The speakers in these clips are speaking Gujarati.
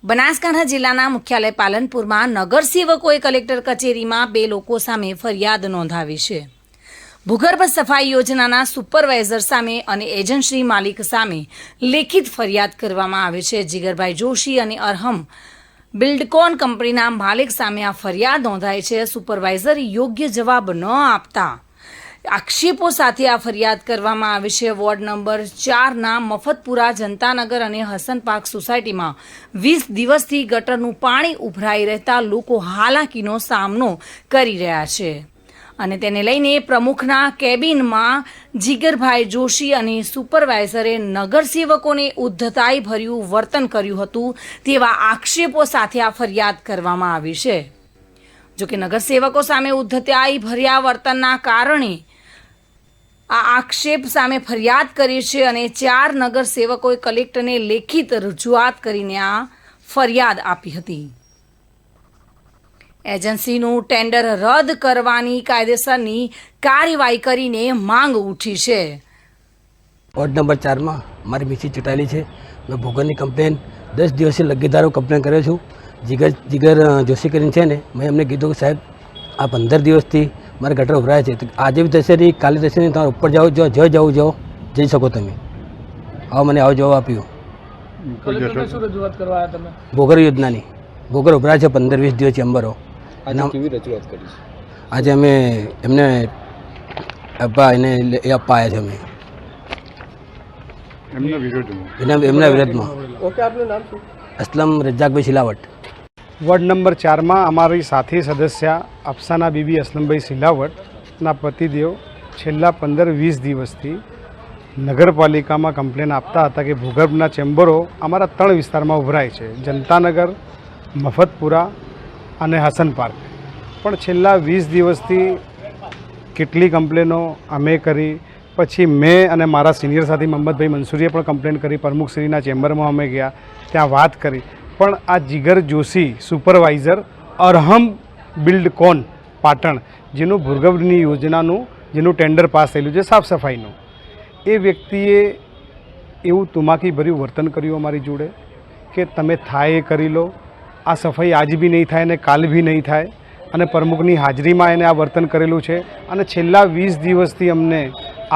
બનાસકાંઠા જિલ્લાના મુખ્યાલય પાલનપુરમાં નગરસેવકોએ કલેક્ટર કચેરીમાં 2 લોકો સામે ફરિયાદ નોંધાવી છે. ભૂગર્ભ સફાઈ યોજનાના સુપરવાઇઝર સામે અને એજન્સી માલિક સામે લેખિત ફરિયાદ કરવામાં આવે છે. જીગરભાઈ જોશી અને અરહમ બિલ્ડકોન કંપનીના માલિક સામે આ ફરિયાદ નોંધાઈ છે. સુપરવાઇઝર યોગ્ય જવાબ ન આપતા આક્ષેપો સાથે આ ફરિયાદ કરવામાં આવી છે. વોર્ડ નંબર 4ના મફતપુરા, જનતાનગર અને હસન પાર્ક સોસાયટીમાં 20 દિવસથી ગટરનું પાણી ઉભરાઈ રહેતા લોકો હાલાકીનો સામનો કરી રહ્યા છે અને તેને લઈને પ્રમુખના કેબિનમાં જીગરભાઈ જોશી અને સુપરવાઇઝરે નગરસેવકોને ઉદ્ધતાઈ ભર્યું વર્તન કર્યું હતું તેવા આક્ષેપો સાથે આ ફરિયાદ કરવામાં આવી છે. જોકે નગરસેવકો સામે ઉદ્ધતાઈ ભર્યા વર્તનના કારણે આ આક્ષેપ સામે ફરિયાદ કરી છે અને 4 નગરસેવકોએ કલેક્ટરને લેખિત રજૂઆત કરીને આ ફરિયાદ આપી હતી. એજન્સીનું ટેન્ડર રદ કરવાની કાયદેસરની કાર્યવાહી કરીને માંગ ઉઠી છે. વોર્ડ નંબર 4માં મારી મિસિસ ચૂંટાયેલી છે. મેં ભૂગર્ભની કમ્પ્લેન 10 દિવસથી લગીદારો કમ્પ્લેન કર્યો છું. જીગર જોશી કરીને છે ને, મેં એમને કીધું કે સાહેબ આ 15 દિવસથી મારે ગટર ઉભરાય છે, તો આજે બી થશે નહીં, કાલે થશે નહીં, તમારે ઉપર જાઓ, જો જવું જાઓ જઈ શકો તમે. આવો મને આવો જવાબ આપ્યો. ભૂગર્ભ યોજનાની ભૂગર્ભ ઉભરાય છે 15-20 દિવસ ચેમ્બરો. આજે અમે એમને આપવા આવ્યા છે. અમે એમના વિરોધમાં. અસલમ રજાકભાઈ સિલાવટ. વોર્ડ નંબર 4માં અમારી સાથી સદસ્ય અફસાના બીબી અસલમભાઈ સિલાવટના પતિદેવ છેલ્લા 15-20 દિવસથી નગરપાલિકામાં કમ્પ્લેન આપતા હતા કે ભૂગર્ભના ચેમ્બરો અમારા 3 વિસ્તારમાં ઉભરાય છે, જનતાનગર, મફતપુરા અને હસન પાર્ક. પણ છેલ્લા 20 દિવસથી કેટલી કમ્પ્લેનો અમે કરી, પછી મેં અને મારા સિનિયર સાથી મોહમ્મદભાઈ મંસૂરીએ પણ કમ્પ્લેન કરી. પ્રમુખશ્રીના ચેમ્બરમાં અમે ગયા, ત્યાં વાત કરી. પણ આ જીગર જોશી સુપરવાઇઝર અરહમ બિલ્ડકોન પાટણ, જેનું ભૂગર્ભની યોજનાનું જેનું ટેન્ડર પાસ થયેલું છે સાફ સફાઈનું, એ વ્યક્તિએ એવું તુમાકી ભર્યું વર્તન કર્યું અમારી જોડે કે તમે થાય એ કરી લો, આ સફાઈ આજ બી નહીં થાય અને કાલ બી નહીં થાય. અને પ્રમુખની હાજરીમાં એને આ વર્તન કરેલું છે. અને છેલ્લા 20 દિવસથી અમને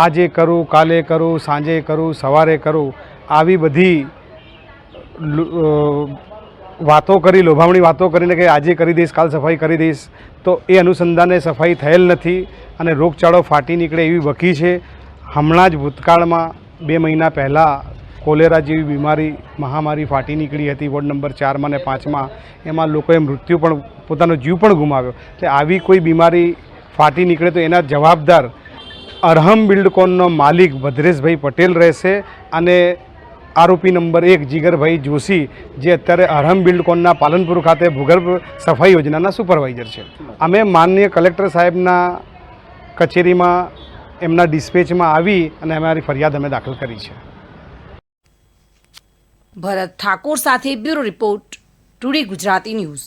આજે કરું, કાલે કરું, સાંજે કરું, સવારે કરું, આવી બધી વાતો કરી, લોભામણી વાતો કરીને કે આજે કરી દઈશ, કાલ સફાઈ કરી દઈશ. તો એ અનુસંધાને સફાઈ થયેલ નથી અને રોગચાળો ફાટી નીકળે એવી વકી છે. હમણાં જ ભૂતકાળમાં 2 મહિના પહેલાં કોલેરા જેવી બીમારી, મહામારી ફાટી નીકળી હતી વોર્ડ નંબર 4માં અને 5માં. એમાં લોકોએ મૃત્યુ પણ, પોતાનો જીવ પણ ગુમાવ્યો. એટલે આવી કોઈ બીમારી ફાટી નીકળે તો એના જવાબદાર અરહમ બિલ્ડકોનનો માલિક ભદ્રેશભાઈ પટેલ રહેશે અને આરોપી નંબર 1 જીગરભાઈ જોશી, જે અત્યારે અરહમ બિલ્ડકોનના પાલનપુર ખાતે ભૂગર્ભ સફાઈ યોજનાના સુપરવાઇઝર છે. અમે માનનીય કલેક્ટર સાહેબના કચેરીમાં એમના ડિસ્પેચમાં આવી અને અમારી ફરિયાદ અમે દાખલ કરી છે. ભરત ઠાકોર સાથે bureau report, today Gujarati news.